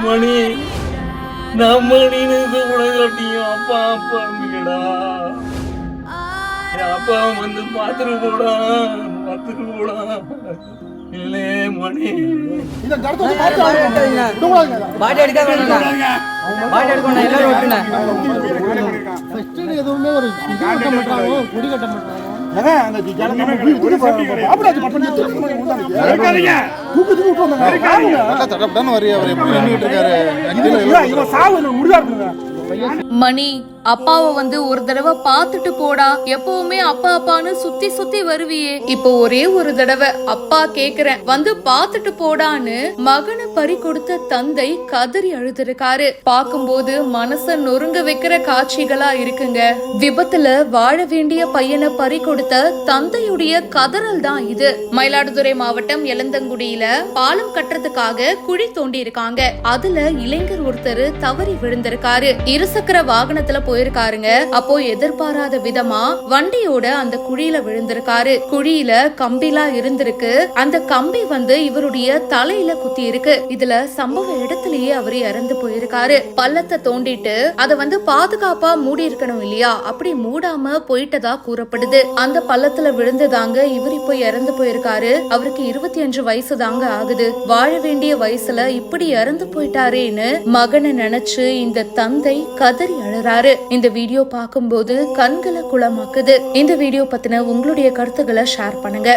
மணி நம்ம நீனுக்கு உலகட்டியும் அப்பா அப்பா அம்மிக்கடா அப்பா வந்து பார்த்துட்டு போடா இல்லே மணி பாட்டி எடுக்க எதுவுமே ஒரு குடி கட்ட மாட்டாங்க. மணி அப்பாவை வந்து ஒரு தடவை பாத்துட்டு போடா. எப்பவுமே அப்பா அப்பான்னு சுத்தி சுத்தி வருவியே, இப்போ ஒரே ஒரு தடவை அப்பா கேக்குறேன் வந்து பாத்துட்டு போடான்னு மகனை பறி கொடுத்த தந்தை கதறி அழுதுருக்காரு. பாக்கும்போது மனச நொறுங்க வைக்கிற காட்சிகளா இருக்குங்க. விபத்துல வாழ வேண்டிய பையனை பறி கொடுத்த தந்தையுடைய கதறல் தான் இது. மயிலாடுதுறை மாவட்டம் எலந்தங்குடியில பாலம் கட்டுறதுக்காக குழி தோண்டி இருக்காங்க. அதுல இளைஞர் ஒருத்தர் தவறி விழுந்திருக்காரு. இருசக்கர வாகனத்துல போயிருக்காருங்க. அப்போ எதிர்பாராத விதமா வண்டியோட அந்த குழியில விழுந்திருக்காரு. குழியில கம்பிலா இருந்திருக்கு. அந்த கம்பி வந்து இவருடைய தலையில குத்தி இருக்கு. இதுல சம்பவ இடத்திலேயே அவர் இறந்து போயிருக்காரு. பள்ளத்தை தோண்டிட்டு அதை வந்து பாதுகாப்பா மூடி இருக்கணும் இல்லையா, அப்படி மூடாம போயிட்டதா கூறப்படுது. அந்த பள்ளத்துல விழுந்ததாங்க இவர் இப்போ இறந்து போயிருக்காரு. அவருக்கு 25 வயசு தாங்க ஆகுது. வாழ வேண்டிய வயசுல இப்படி இறந்து போயிட்டாரேன்னு மகனை நினைச்சு இந்த தந்தை கதறி அழறாரு. இந்த வீடியோ பார்க்கும்போது கண்களை குளமாக்குது. இந்த வீடியோ பத்தின உங்களுடைய கருத்துக்களை ஷேர் பண்ணுங்க.